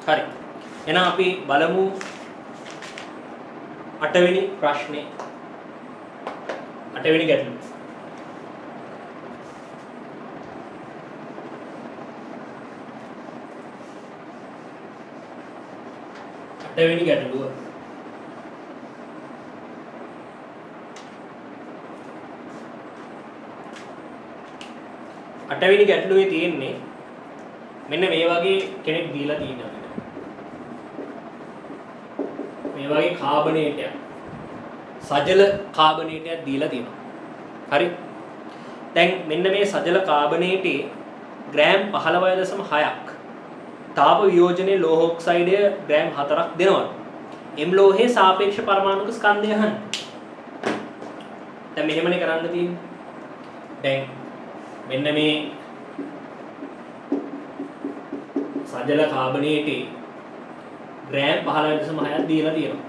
හරි. එහෙනම් අපි බලමු 8 වෙනි ප්‍රශ්නේ. 8 වෙනි ගැටලුව. අටවෙනි ගැටලුව. අටවෙනි ගැටලුවේ තියෙන්නේ මෙන්න මේ වගේ කෙනෙක් දීලා තියෙනවා. මේ වගේ කාබනේටයක් සජල කාබනේටයක් දීලා තියෙනවා. හරි. දැන් මෙන්න මේ සජල කාබනේටේ ග්‍රෑම් 15.6ක් තාප වියෝජනයේ ලෝහ ඔක්සයිඩය ග්‍රෑම් 4ක් දෙනවා. M ලෝහයේ සාපේක්ෂ පරමාණුක ස්කන්ධය අහන්න. දැන් මෙහෙමනේ කරන්න තියෙන්නේ. දැන් මෙන්න මේ සජල කාබනේටේ ග්‍රෑම් 15.6ක් දීලා තියෙනවා.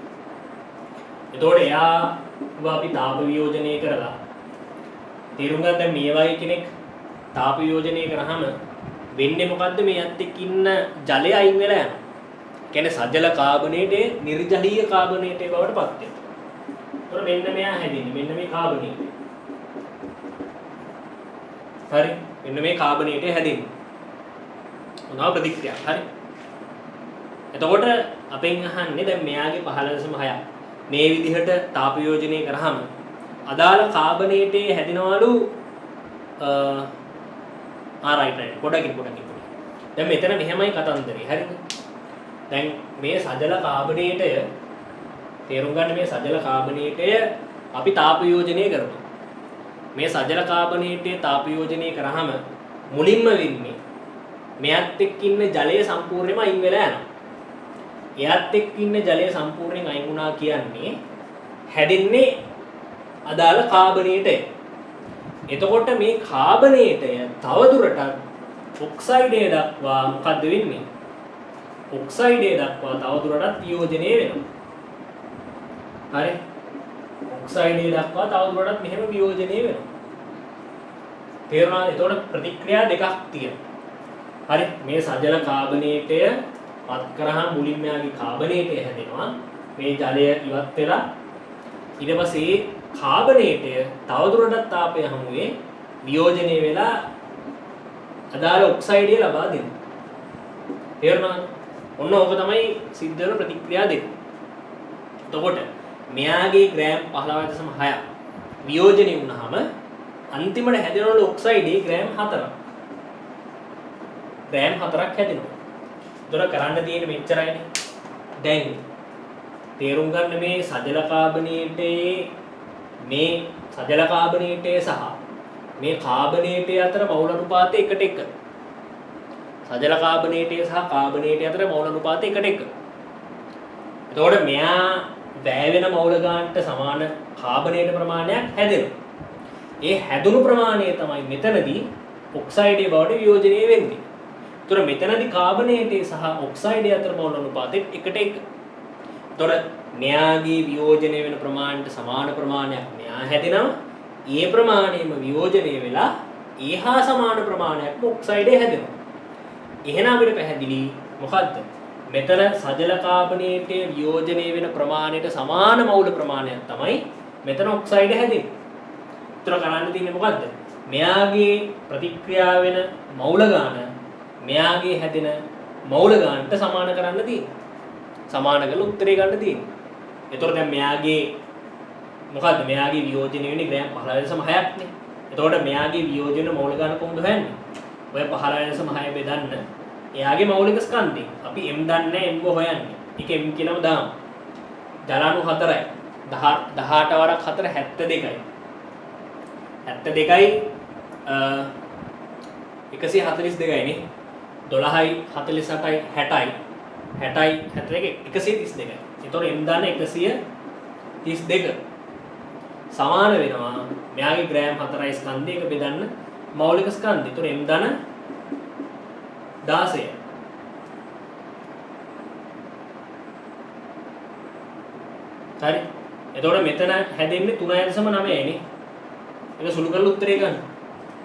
එතකොට එයාව අපි තාප වියෝජනය කරලා තේරුම් ගන්න දැන් මේ වගේ කෙනෙක් තාප වියෝජනය කරාම වෙන්නේ මොකද්ද මේත් එක්ක ඉන්න ජලය අයින් වෙලා යනවා. කියන්නේ සජල කාබනේටේ නිර්ජලීය කාබනේටේ බවට පත් වෙනවා. ඒතකොට මෙන්න මෙයා හැදෙන්නේ. මෙන්න මේ කාබනේටේ. හරි. මෙන්න මේ කාබනේටේ හැදෙන්නේ. මොනවා ප්‍රතික්‍රියාවක්. හරි. එතකොට අපෙන් අහන්නේ දැන් මෙයාගේ 15.6ක් මේ විදිහට තාප වියෝජනය කරාම අදාළ කාබනේටේ හැදෙනවලු right පොඩකින් දැන් මෙතන මෙහෙමයි කතන්දරේ. හරිද? දැන් මේ සජල කාබනේටය තේරුම් ගන්න මේ සජල කාබනේටය අපි තාප වියෝජනය කරනවා. මේ සජල කාබනේටේ තාප වියෝජනය කරාම මුලින්ම වෙන්නේ මෙයත් එක්ක ඉන්න ජලය සම්පූර්ණයෙන්ම අයින් වෙලා යනවා. එයත් එක්ක ඉන්න ජලය සම්පූර්ණයෙන් අයින් වුණා කියන්නේ හැදෙන්නේ අදාළ කාබනේටය. එතකොට මේ කාබනේටය තවදුරටත් ඔක්සයිඩය දක්වා මොකද්ද වෙන්නේ? ඔක්සයිඩය දක්වා තවදුරටත් වියෝජනය වෙනවා. හරි? ඔක්සයිඩය දක්වා තවදුරටත් මෙහෙම වියෝජනය වෙනවා. තේරුණාද? එතකොට ප්‍රතික්‍රියා දෙකක් තියෙනවා. හරි? මේ සජල කාබනේටය පත් කරාම මුලින්ම යාගේ කාබනේටය හැදෙනවා. මේ ජලය ඉවත් වෙලා ඊට පස්සේ කාබනේටය තවදුරටත් තාපය හමුවේ වියෝජනය වෙලා අදාළ ඔක්සයිඩය ලබා දෙනවා. තේරුණාද? ඔන්න ඕක තමයි සිද්ධ වෙන ප්‍රතික්‍රියා දෙක. එතකොට මෙයාගේ ග්‍රෑම් 15.6 වියෝජනය වුණාම අන්තිමට හැදෙනවලු ඔක්සයිඩේ ග්‍රෑම් 4ක්. ග්‍රෑම් 4ක් හැදෙනවා. ඒතර කරන්න තියෙන්නේ මෙච්චරයිනේ. දැන් තේරුම් ගන්න මේ සජල කාබනේටේ මේ සජල කාබනේටය සහ මේ කාබනේටය අතර මවුල අනුපාතය 1:1. සජල කාබනේටය සහ කාබනේටය අතර මවුල අනුපාතය 1:1. එතකොට මෙයා වැය වෙන මවුල ගානට සමාන කාබනේට ප්‍රමාණයක් හැදෙනවා. ඒ හැදුණු ප්‍රමාණය තමයි මෙතනදී ඔක්සයිඩය බවට වියෝජනය වෙන්නේ. ඒතර මෙතනදී කාබනේටය සහ ඔක්සයිඩය අතර මවුල අනුපාතය 1:1. එතකොට මෙයාගේ වියෝජනය වෙන ප්‍රමාණයට සමාන ප්‍රමාණයක් මෙයා හැදෙනවා. ඒ ප්‍රමාණයම වියෝජනය වෙලා ඒහා සමාන ප්‍රමාණයක් ඔක්සයිඩේ හැදෙනවා. එහෙනම් අපිට පැහැදිලි මොකද්ද? මෙතන සජල කාබනේටේ වියෝජනය වෙන ප්‍රමාණයට සමාන මවුල ප්‍රමාණයක් තමයි මෙතන ඔක්සයිඩ් හැදෙන්නේ. ඒතර කරන්න තියෙන්නේ මොකද්ද? මෙයාගේ ප්‍රතික්‍රියා වෙන මවුල ගාන මෙයාගේ හැදෙන මවුල ගානට සමාන කරන්න තියෙන්නේ. සමාන කරලා උත්තරේ ගන්න තියෙන්නේ. එතකොට දැන් මෙයාගේ මොකද්ද? මෙයාගේ වියෝජනය වෙන්නේ ග්‍රෑම් 15.6ක් නේ. එතකොට මෙයාගේ වියෝජන මූල ගන්න කොහොමද හොයන්නේ? ඔය 15.6 බෙදන්න එයාගේ මৌলিক ස්කන්ධය. අපි m දන්නේ m හොයන්නේ. ඒක m කියලාම දාමු. ජලාණු 4යි. 18 වරක් 4 72යි. 72යි 142යි නේ. 12යි 48යි 60යි 60යි 71 132යි. ඒතකොට m දාන්න 132 සමාන වෙනවා මෙයාගේ ග්‍රෑම් 4යි ස්කන්ධය එක බෙදන්න මෞලික ස්කන්ධය. ඒතකොට m දාන 16. හරි. එතකොට මෙතන හැදෙන්නේ 3.9 නේ. ඒක සුළු කරලා උත්තරේ ගන්න.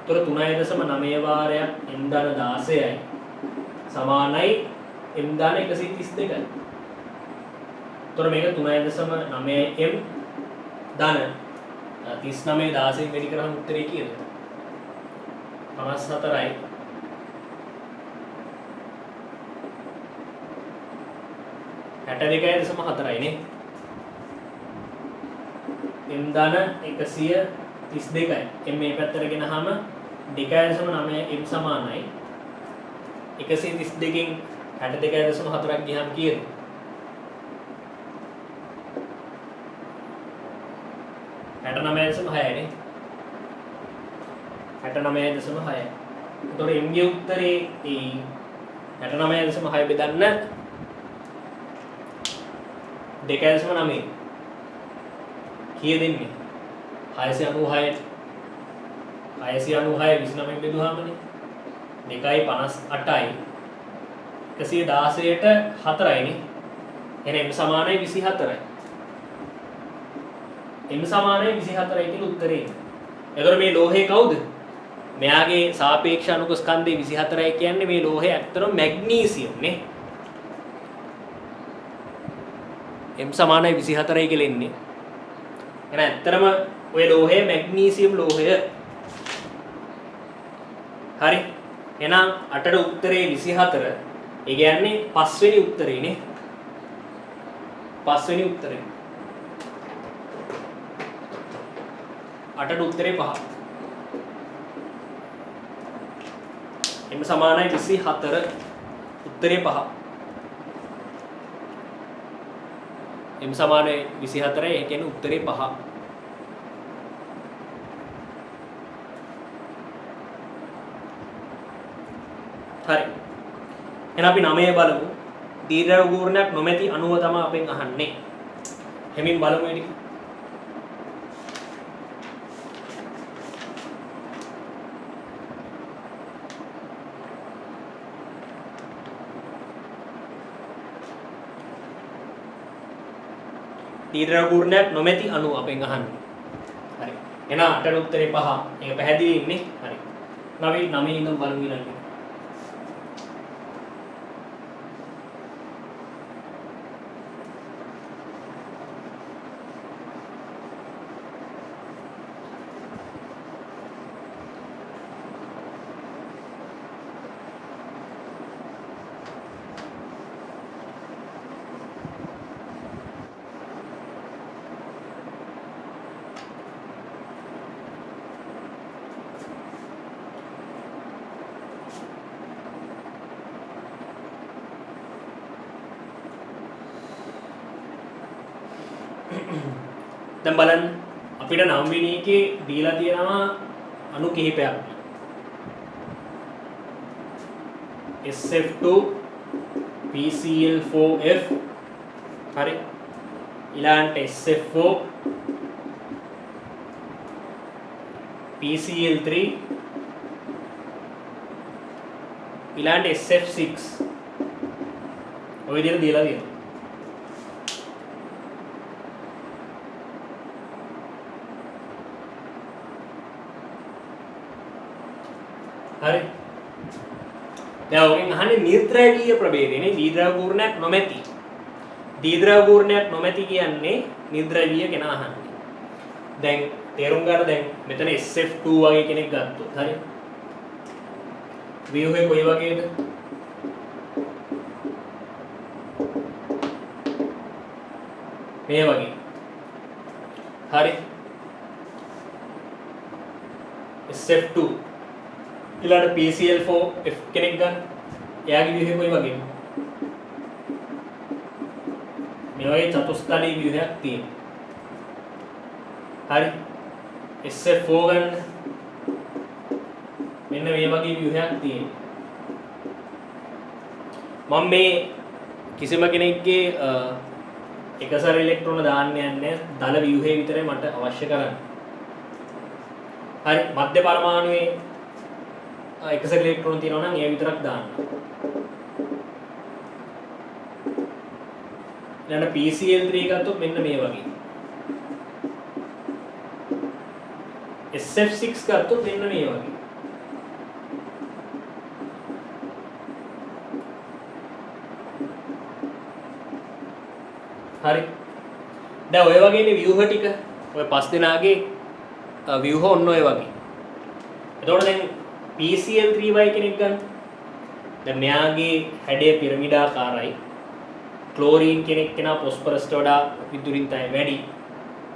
ඒතකොට 3.9 වාරයක් m දාන 16යි සමානයි m දාන 132යි. එතකොට මේක 3.9m දාන 39 16 වැඩි කරාම උත්තරේ කීයද? 54යි. හැට දෙකයි දශම හතරයි නේ. m දාන 132යි. m මේ පැත්තට ගෙනහම 2.9 m සමානයි. 132කින් 62.4ක් ගියහම කීයද? 69.6යි නේ. 69.6යි. එතකොට m ගේ උත්තරේ ඒ 69.6 බෙදන්න 2.9 කීය දෙන්නේ? 696ට 696 29 බෙදුවාමනේ 2.58යි 116ට 4යි නේ. එහෙනම් m සමානයි 24යි. m සමානයි 24යි කියලා උත්තරේ. එතකොට මේ ලෝහය කවුද? මෙයාගේ සාපේක්ෂ අණුක ස්කන්ධය 24යි කියන්නේ මේ ලෝහය ඇත්තටම මැග්නීසියම් නේ. m සමානයි 24යි කියලා එන්නේ. එහෙනම් ඇත්තටම ඔය ලෝහය මැග්නීසියම් ලෝහය. හරි. එහෙනම් 8ට උත්තරේ 24. ඒ කියන්නේ 5 වෙනි උත්තරේ නේ. 5 වෙනි උත්තරේ. 8ට උත්තරේ 5. m සමානයි 24 උත්තරේ 5. m සමානයි 24 ඒ කියන්නේ උත්තරේ 5. හරි. එහෙනම් අපි 9 බලමු. දීර්ඝ ගූර්ණයක් නොමැති අණුව තමයි අපෙන් අහන්නේ. හැමින් බලමු ඊට. දීර්ඝ ගූර්ණයක් නොමැති අණුව අපෙන් අහන්නේ. හරි. එහෙනම් 8ට උත්තරේ 5. ඒක පැහැදිලි ඉන්නේ. හරි. අපි 9 ඉඳන් බලමු ඊළඟට. දැන් බලන්න අපිට 9 වෙනි එකේ දීලා තියෙනවා අණු කිහිපයක්. SF2 PCl4F හරි ඊළඟට SF4 PCl3 ඊළඟට SF6 ඔය විදිහට දීලා තියෙනවා. හරි. දැන් ඔගෙන් අහන්නේ නිර්ද්‍රවීය ප්‍රභේදයනේ දීර්ඝ ගූර්ණයක් නොමැති. දීර්ඝ ගූර්ණයක් නොමැති කියන්නේ නිර්ද්‍රවීය කෙනා අහන්නේ. දැන් තේරුම් ගන්න දැන් මෙතන SF2 වගේ කෙනෙක් ගත්තොත් හරි. ව්‍යුහය කොයි වගේද? මේ වගේ. හරි. SF2 ඊළඟ PCl4F කෙනෙක් ගන්න. එයාගේ ව්‍යුහය කොයි වගේද? මේ වගේ චතුස්තලී ව්‍යුහයක් තියෙනවා. හරි. SF4 ගන්න. මෙන්න මේ වගේ ව්‍යුහයක් තියෙනවා. මම මේ කිසිම කෙනෙක්ගේ එකසර ඉලෙක්ට්‍රෝන දාන්න යන්නේ දල ව්‍යුහය විතරයි මට අවශ්‍ය කරන්නේ. හරි. මධ්‍ය පරමාණුවේ එකසර ඉලෙක්ට්‍රෝන තියෙනවා නම් ඒ විතරක් දාන්න. ඊළඟ PCl3 ගත්තොත් මෙන්න මේ වගේ. SF6 ගත්තොත් මෙන්න මේ වගේ. හරි. දැන් ඔය වගේනේ ව්‍යුහ ටික. ඔය පස් දෙනාගේ ව්‍යුහ ඔන්න ඔය වගේ. එතකොට දැන් PCl3y කෙනෙක් ගන්න. දැන් මෙයාගේ හැඩය පිරමිඩාකාරයි. ක්ලෝරීන් කෙනා ෆොස්ෆරස්ට වඩා විදුලින්තය වැඩි.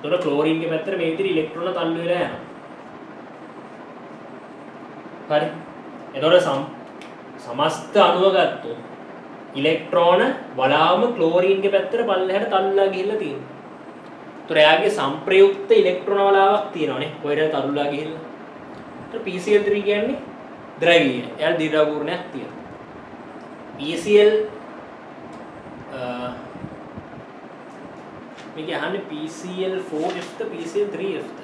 එතකොට ක්ලෝරීන්ගේ පැත්තට මේ විදිහට ඉලෙක්ට්‍රෝන තල්ලු වෙලා යනවා. හරි. එතකොට සමස්ත අණුව ගත්තොත් ඉලෙක්ට්‍රෝන වලාම ක්ලෝරීන්ගේ පැත්තට පල්ලෙහාට තල්ලලා ගිහිල්ලා තියෙනවා. ඒතර එයාගේ සංප්‍රයුක්ත ඉලෙක්ට්‍රෝන වලාවක් තියෙනවානේ. කොහෙද තල්ලලා ගිහිල්ලා. ඒතර PCl3 කියන්නේ ද්‍රවීය. එයාට දීර්ඝාගූර්ණයක් තියෙනවා. PCl මේක අහන්නේ PCl4F ද PCl3F ද?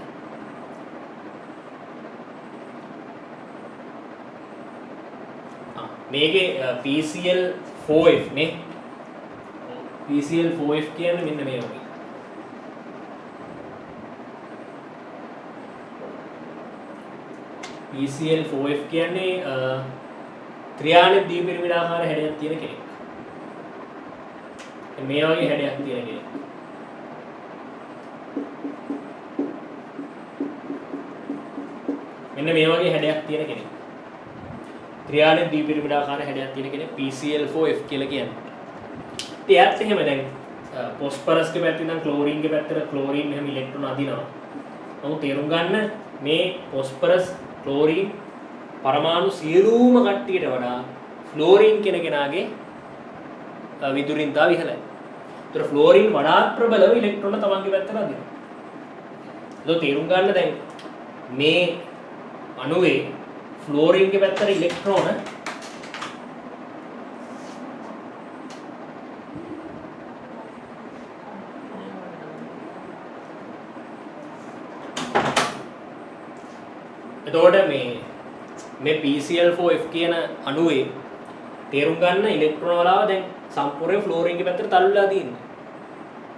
මේකේ PCl4F නේ. PCl4F කියන්නේ මෙන්න මේ වගේ. PCl4F කියන්නේ ත්‍රියාණ දීපිරිමිඩාකාර හැඩයක් තියෙන කෙනෙක්. මේ වගේ හැඩයක් තියෙන කෙනෙක්. මෙන්න මේ වගේ හැඩයක් තියෙන කෙනෙක්. ත්‍රියාණ දීපිරිමිඩාකාර හැඩයක් තියෙන කෙනෙක් PCl4F කියලා කියන්නේ. ඉතින් එයාත් එහෙම දැන් ෆොස්ෆරස්ගේ පැත්තෙන් නම් ක්ලෝරීන්ගේ පැත්තට ක්ලෝරීන් මෙහෙම ඉලෙක්ට්‍රෝන අදිනවා. නමුත් තේරුම් ගන්න මේ ෆොස්ෆරස් ක්ලෝරීන් පරමාණු සියලුම කට්ටියට වඩා ෆ්ලෝරීන් කෙනාගේ විදුලින්තාව ඉහළයි. ඒතර ෆ්ලෝරීන් වඩාත් ප්‍රබලව ඉලෙක්ට්‍රෝන තමන්ගේ පැත්තට අදිනවා. ඒක තේරුම් ගන්න දැන් මේ අණුවේ ෆ්ලෝරීන්ගේ පැත්තට ඉලෙක්ට්‍රෝන එතකොට මේ PCl4F කියන අණුවේ තේරුම් ගන්න ඉලෙක්ට්‍රෝන වලාව දැන් සම්පූර්ණ ෆ්ලෝරීන්ගේ පැත්තට තල්ලලා තියෙනවා.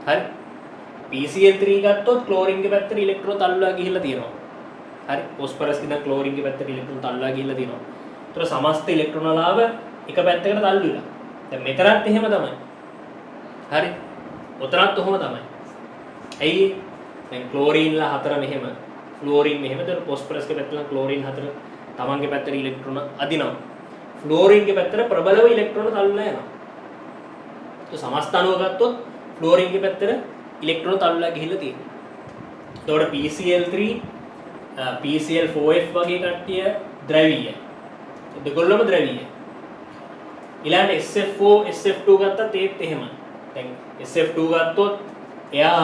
හරි. PCl3 ගත්තොත් ක්ලෝරීන්ගේ පැත්තට ඉලෙක්ට්‍රෝන තල්ලලා ගිහිල්ලා තියෙනවා. හරි. ෆොස්ෆරස් කියන ක්ලෝරීන්ගේ පැත්තට ඉලෙක්ට්‍රෝන තල්ලලා ගිහිල්ලා තියෙනවා. ඒතර සමස්ත ඉලෙක්ට්‍රෝන වලාව එක පැත්තකට තල්ලු වෙලා. දැන් මෙතරත් එහෙම තමයි. හරි. උතරත් ඔහොම තමයි. ඇයි? දැන් ක්ලෝරීන්ලා හතර මෙහෙම ෆ්ලෝරීන් මෙහෙම දර ෆොස්ෆරස්ගේ පැත්තට ක්ලෝරීන් හතර තමන්ගේ පැත්තට ඉලෙක්ට්‍රෝන අදිනවා. ෆ්ලෝරීන්ගේ පැත්තට ප්‍රබලව ඉලෙක්ට්‍රෝන තල්ලලා යනවා. ඒ සමස්ත අණුව ගත්තොත් ෆ්ලෝරීන්ගේ පැත්තට ඉලෙක්ට්‍රෝන තල්ලලා ගිහිල්ලා තියෙනවා. එතකොට PCl3 PCl4F වගේ කට්ටිය ද්‍රවීය. දෙකොල්ලම ද්‍රවීය. ඊළඟ SF4 SF2 ගත්තත් ඒත් එහෙම. දැන් SF2 ගත්තොත් එයා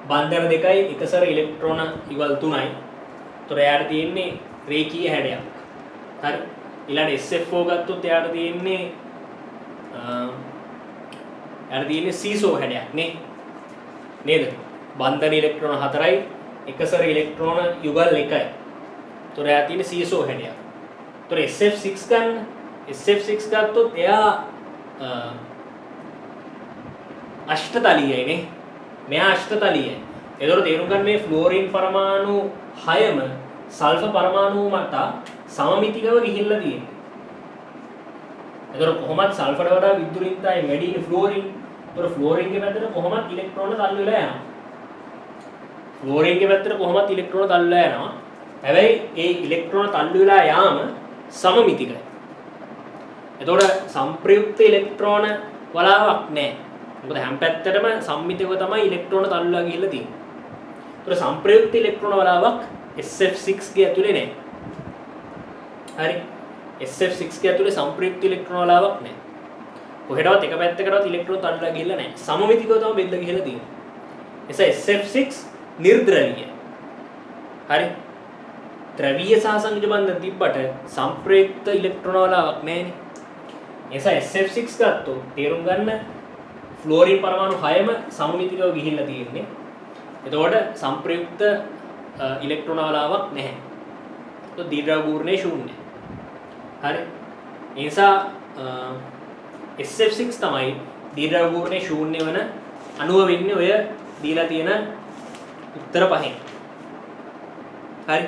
බන්ධන දෙකයි එකසර ඉලෙක්ට්‍රෝන ඉවල් 3යි. ඒතර එයාට තියෙන්නේ රේඛීය හැඩයක්. හරි. ඊළඟ SF4 ගත්තොත් එයාට තියෙන්නේ සීසෝ හැඩයක් නේ. නේද? බන්ධන ඉලෙක්ට්‍රෝන 4යි එකසර ඉලෙක්ට්‍රෝන යුගල් 1යි. ඒතර එයා තියෙන්නේ සීසෝ හැඩයක්. ඒතර SF6 ගන්න. SF6 ගත්තොත් එයා අෂ්ටතලීයයි නේ. මෙයා අෂ්ටතලීයයි. ඒතකොට තේරුම් ගන්න මේ ෆ්ලෝරින් පරමාණු 6ම සල්ෆර් පරමාණු මත සමමිතිකව ගිහිල්ලා තියෙනවා. ඒතකොට කොහොමද සල්ෆරට වඩා විදුලින්තයි වැඩි ෆ්ලෝරින්. ඒතකොට ෆ්ලෝරින්ගේ පැත්තට කොහොමද ඉලෙක්ට්‍රෝන තල්ලු වෙලා යනවා. ෆ්ලෝරින්ගේ පැත්තට කොහොමද ඉලෙක්ට්‍රෝන තල්ලු වෙලා යනවා. හැබැයි ඒ ඉලෙක්ට්‍රෝන තල්ලු වෙලා යාම සමමිතිකයි. ඒතකොට සංප්‍රයුක්ත ඉලෙක්ට්‍රෝන වලාවක් නැහැ. මොකද හැම පැත්තටම සම්මිතිකව තමයි ඉලෙක්ට්‍රෝන තල්ලුලා ගිහිල්ලා තියෙන්නේ. ඒතර සංප්‍රයුක්ත ඉලෙක්ට්‍රෝන වලාවක් SF6 ගේ ඇතුලේ නැහැ. හරි. SF6 ගේ ඇතුලේ සංප්‍රයුක්ත ඉලෙක්ට්‍රෝන වලාවක් නැහැ. කොහෙටවත් එක පැත්තකටවත් ඉලෙක්ට්‍රෝන තල්ලුලා ගිහිල්ලා නැහැ. සමමිතිකව තමයි බෙදලා ගිහිල්ලා තියෙන්නේ. එසේ SF6 නිර්ද්‍රවීය. හරි. ද්‍රවීය සහ සංයෝජ බන්ධන තිබ්බට සංප්‍රයුක්ත ඉලෙක්ට්‍රෝන වලාවක් නැහැනේ. එසේ SF6 ගත්තොත් තේරුම් ගන්න ෆ්ලෝරින් පරමාණු 6ම සමමිතිකව ගිහිල්ලා තියෙන්නේ. එතකොට සංප්‍රයුක්ත ඉලෙක්ට්‍රෝන වලාවක් නැහැ. તો දීර්ඝාගූර්ණේ ශූන්‍යයි. හරි. ඒ නිසා SF6 තමයි දීර්ඝාගූර්ණේ ශූන්‍ය වෙන අණුව වෙන්නේ ඔය දීලා තියෙන උත්තර පහෙන්. හරි. ඒ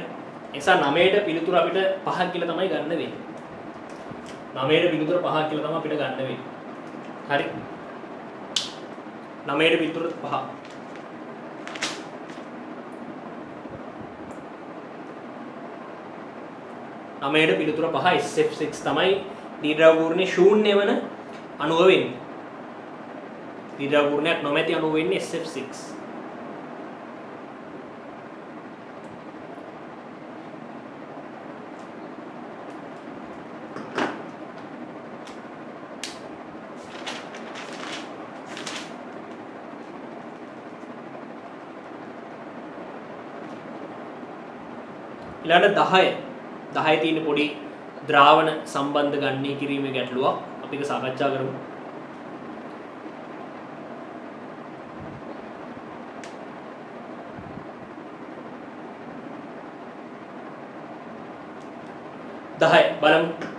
නිසා 9ට පිළිතුර අපිට 5ක් කියලා තමයි ගන්න වෙන්නේ. 9ට පිළිතුර 5ක් කියලා තමයි අපිට ගන්න වෙන්නේ. හරි. 9ට පිටුර 5. නමයට පිළිතුර 5 SF6 තමයි දීර්ඝ පූර්ණේ ශූන්‍ය වන අණුව වෙන්නේ. දීර්ඝ පූර්ණයක් නොමැති අණුව වෙන්නේ SF6. ඊළඟ 10 තියෙන පොඩි ද්‍රාවණ සම්බන්ධ ගණනය කිරීමේ ගැටලුවක් අපි ඒක සාකච්ඡා කරමු. බලමු